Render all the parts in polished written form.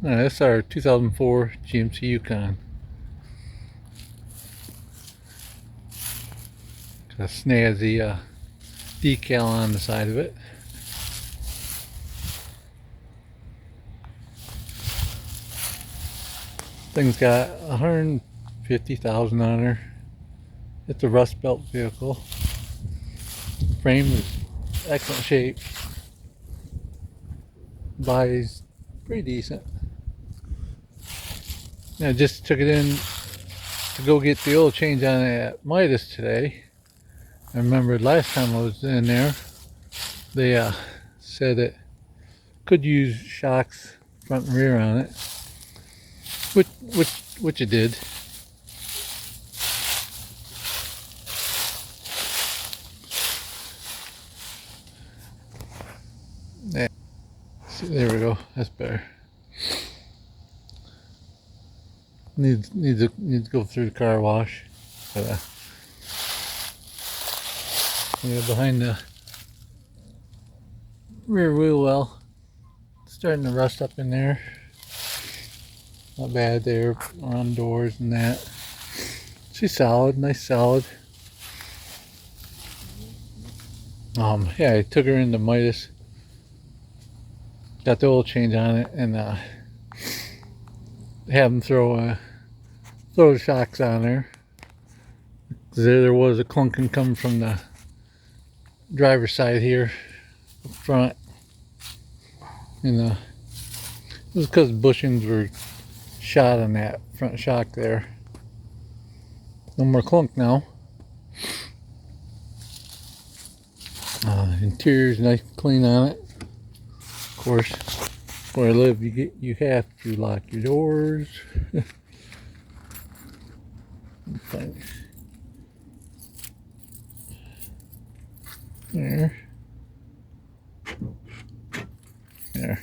That's our 2004 GMC Yukon. Got a snazzy decal on the side of it. Thing's got 150,000 on her. It's a rust belt vehicle. Frame is excellent shape. Body's pretty decent. I just took it in to go get the oil change on it at Midas today. I remember last time I was in there, they said it could use shocks front and rear on it, which it did. Yeah. See, there we go. That's better. Needs to go through the car wash. But, yeah, behind the rear wheel well, starting to rust up in there. Not bad there on doors and that. She's solid, nice solid. Yeah, I took her into Midas. Got the oil change on it and have them throw the shocks on there. There was a clunking coming from the driver's side here up front, and it was because bushings were shot on that front shock there. No more clunk now. Interior's nice and clean on it. Of course, where I live, you have to lock your doors. There. There.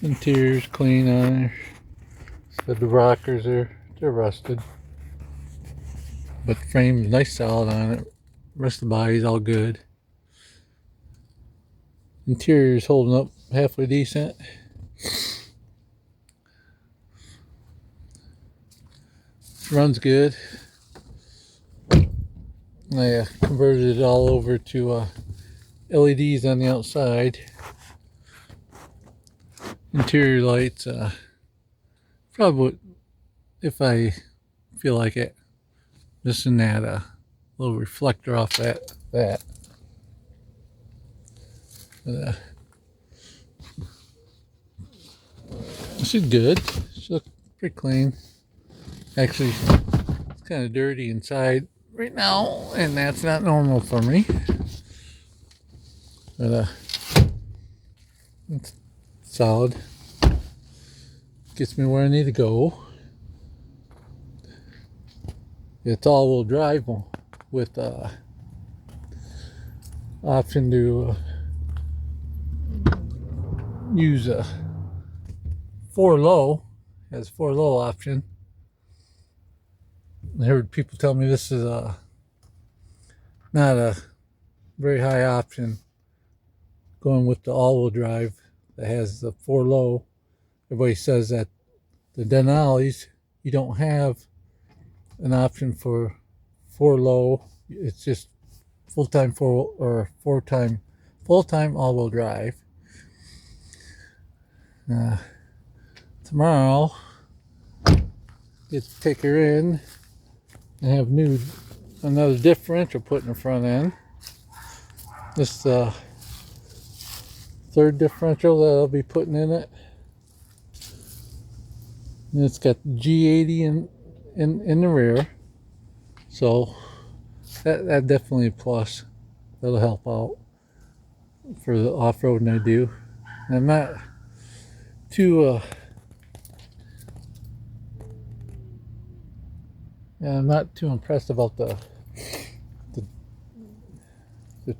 Interior's clean on there. So the rockers they're rusted. But the frame's nice solid on it. Rest of the body's all good. Interior's holding up halfway decent. Runs good. I converted it all over to LEDs on the outside. Interior lights, probably would, if I feel like it, missing that little reflector off that. But, she's good. She looks pretty clean. Actually, it's kind of dirty inside right now, and that's not normal for me. But it's solid. Gets me where I need to go. It's all-wheel drive with option to use a 4-low. Has 4-low option. I heard people tell me this is not a very high option, going with the all-wheel drive that has the 4-low. Everybody says that the Denali's, you don't have an option for 4-low. It's just full-time full-time all-wheel drive. Tomorrow, get to take her in and have another differential put in the front end. This third differential that I'll be putting in it. And it's got G80 in the rear, so that definitely a plus. That'll help out for the off-roading I do. And I'm not too I'm not too impressed about the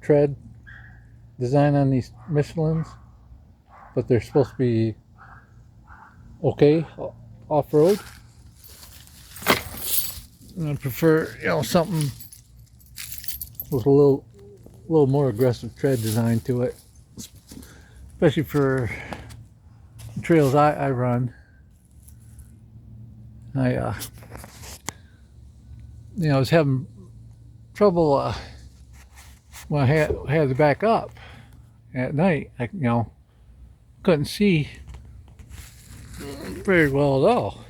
tread design on these Michelins, but they're supposed to be okay off-road. And I prefer, something with a little little more aggressive tread design to it, especially for trails I run. I was having trouble when I had to back up at night. I couldn't see very well at all.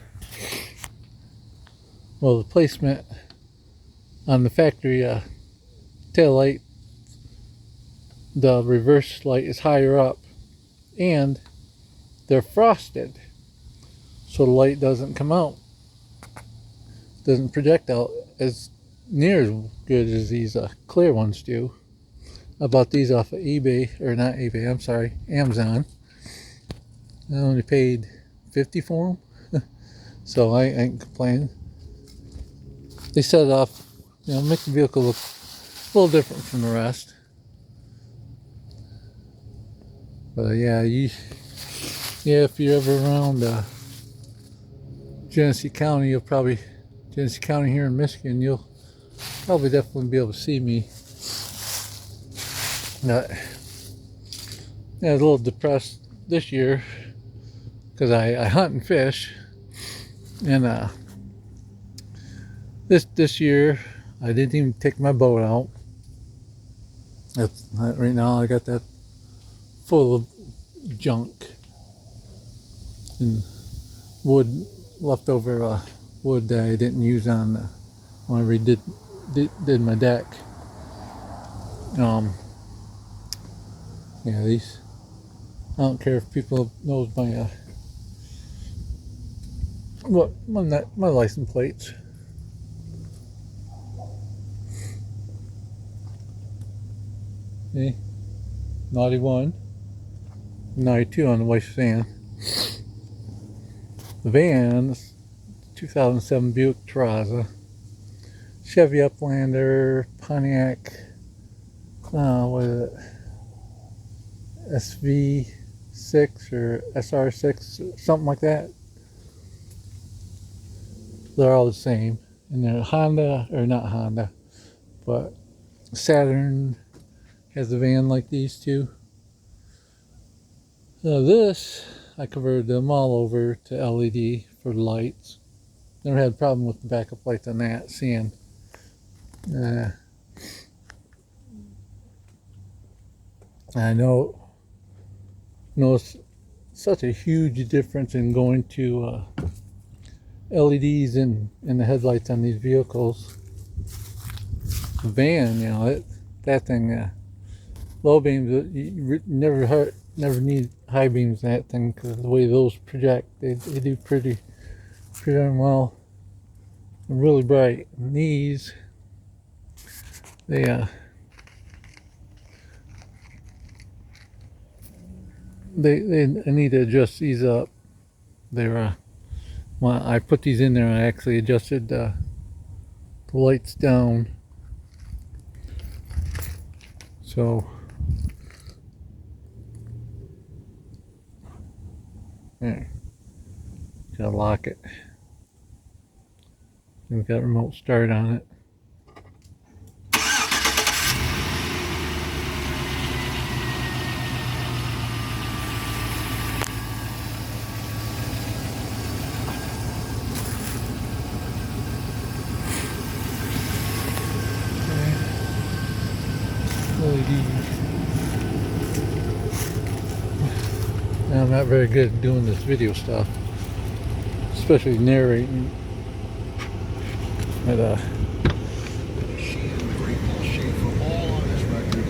Well, the placement on the factory tail light, the reverse light is higher up, and they're frosted, so the light doesn't come out, doesn't project out as near as good as these clear ones do. I bought these off of eBay, or not eBay, I'm sorry, Amazon. I only paid $50 for them, so I ain't complaining. They set it off, make the vehicle look a little different from the rest. But yeah, if you're ever around Genesee County, Genesee County here in Michigan, you'll probably definitely be able to see me. I was a little depressed this year because I hunt and fish, and this year I didn't even take my boat out. Right now I got that full of junk and wood, leftover wood that I didn't use on when I redid my deck. Yeah, these, I don't care if people knows my license plates. See, Naughty 1, Naughty 2 on the wife's van. The van, 2007 Buick Terraza, Chevy Uplander, Pontiac, what is it, SV6 or SR6, something like that. They're all the same. And they're Honda, or not Honda, but Saturn has a van like these two. So this, I converted them all over to LED for the lights. Never had a problem with the backup lights on that, seeing I know it's such a huge difference in going to LEDs in the headlights on these vehicles. The van, that thing, low beams, you never need high beams in that thing, because the way those project, they do pretty darn well. They're really bright. And these, I need to adjust these up. They're when I put these in there, I actually adjusted the lights down, so there. Gotta lock it. And we've got remote start on it. I'm not very good at doing this video stuff, especially narrating. But great shape for all on this record.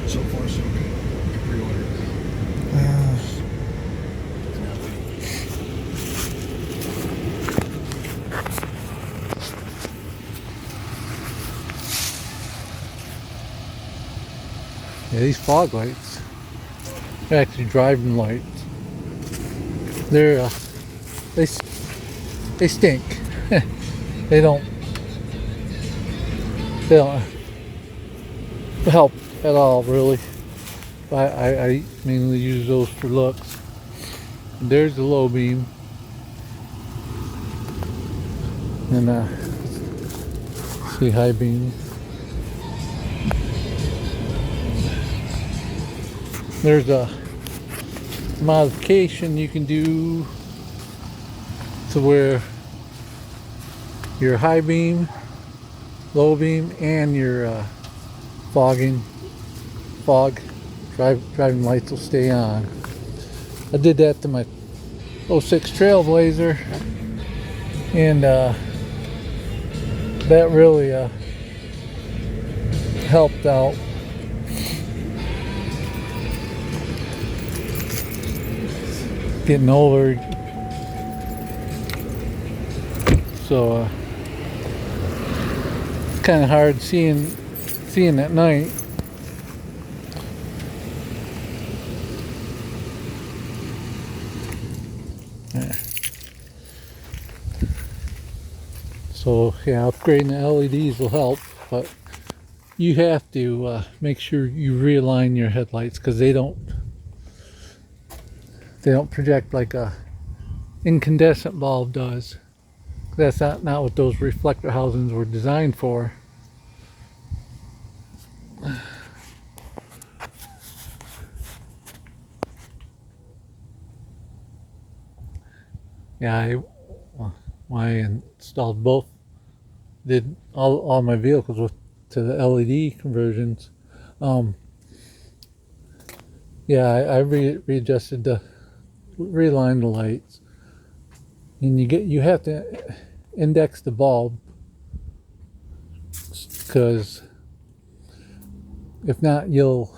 So far, so good. You can pre-order it now. yeah, these fog lights, they're actually driving lights. They stink. They don't help at all, really. I mainly use those for looks. And there's the low beam, and see high beam. there's a modification you can do to where your high beam, low beam, and your driving lights will stay on. I did that to my '06 Trailblazer, and that really helped out. Getting older, so it's kind of hard seeing at night. Yeah. So yeah, upgrading the LEDs will help, but you have to make sure you realign your headlights, because they don't project like a incandescent bulb does. That's not what those reflector housings were designed for. Yeah, I installed both, did all my vehicles to the LED conversions. Yeah, I readjusted realigned the lights, and you have to index the bulb, because if not, your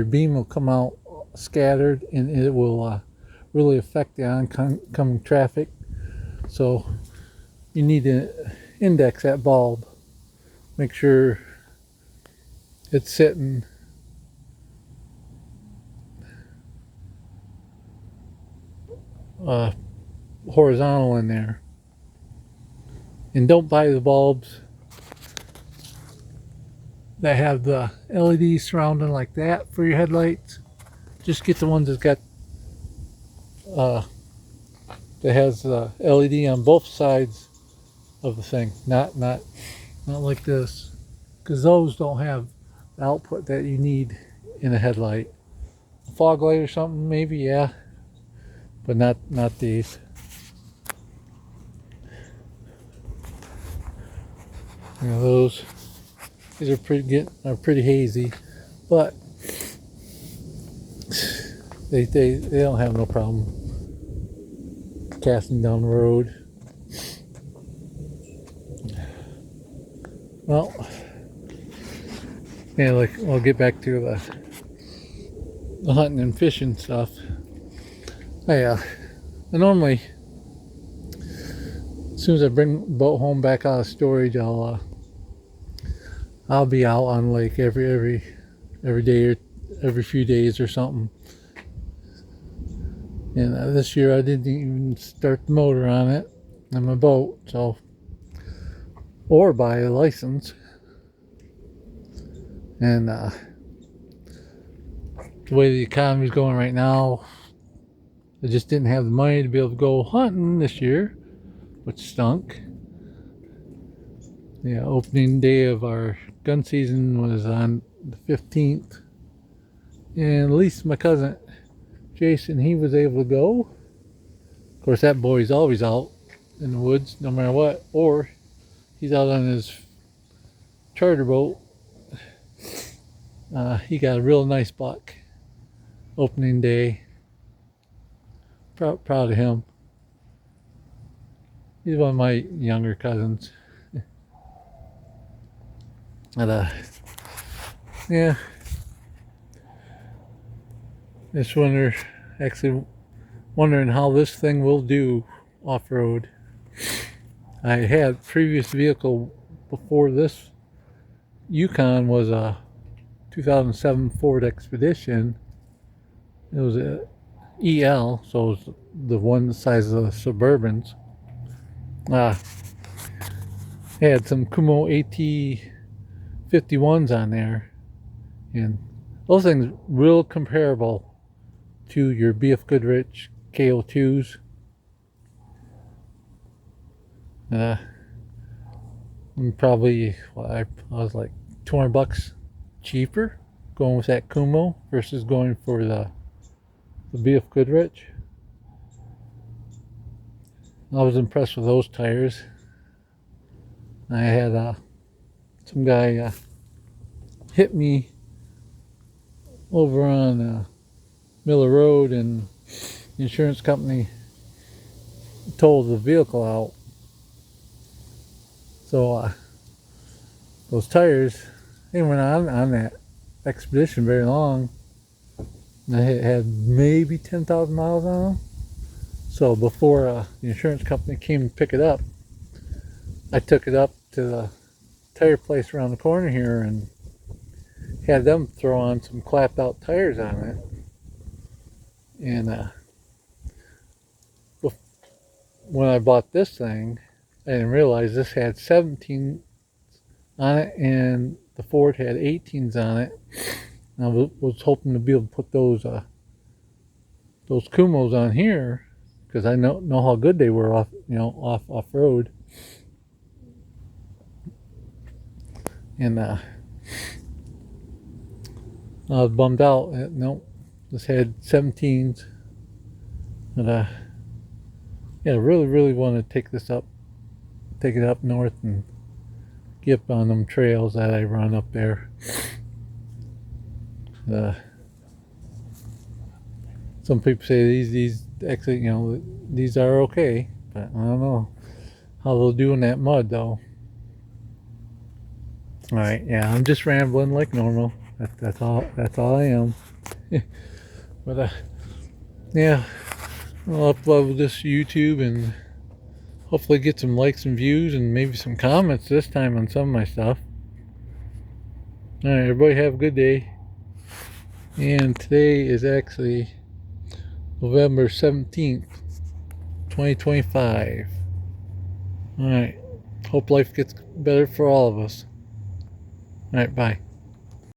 beam will come out scattered, and it will really affect the oncoming traffic. So you need to index that bulb, make sure it's sitting horizontal in there. And don't buy the bulbs that have the LEDs surrounding like that for your headlights. Just get the ones that's got that has the LED on both sides of the thing, not like this, because those don't have the output that you need in a headlight. A fog light or something, maybe, yeah, but not these. You know, these are pretty hazy, but they don't have no problem casting down the road. Well, yeah, like I'll get back to the hunting and fishing stuff. I normally, as soon as I bring the boat home back out of storage, I'll be out on lake every day or every few days or something. And this year I didn't even start the motor on it, on my boat, so, or buy a license. And the way the economy's going right now, I just didn't have the money to be able to go hunting this year, which stunk. Yeah, opening day of our gun season was on the 15th, and at least my cousin Jason, he was able to go. Of course, that boy's always out in the woods no matter what, or he's out on his charter boat. He got a real nice buck opening day. Proud of him. He's one of my younger cousins. But yeah, just wondering how this thing will do off-road. I had previous vehicle before this Yukon was a 2007 Ford Expedition. It was a EL, so it was the one size of the Suburbans. Had some Kumo AT51s on there, and those things real comparable to your BF Goodrich KO2s. And probably I was like $200 cheaper going with that Kumo versus going for the BF Goodrich. I was impressed with those tires. I had some guy hit me over on Miller Road, and the insurance company towed the vehicle out. So those tires, they weren't on that expedition very long. They had maybe 10,000 miles on them. So before the insurance company came to pick it up, I took it up to the tire place around the corner here and had them throw on some clapped out tires on it. And when I bought this thing, I didn't realize this had 17 on it and the Ford had 18s on it. And I was hoping to be able to put those Kumos on here, because I know how good they were off road. And I was bummed out. No, this had 17s. And yeah, really want to take it up north and get on them trails that I run up there. Some people say these actually, these are okay, but I don't know how they'll do in that mud though. All right, yeah, I'm just rambling like normal. That's all I am. But yeah, I'll upload this to YouTube and hopefully get some likes and views and maybe some comments this time on some of my stuff. All right, everybody have a good day. And today is actually November 17th, 2025. All right, hope life gets better for all of us. All right, bye.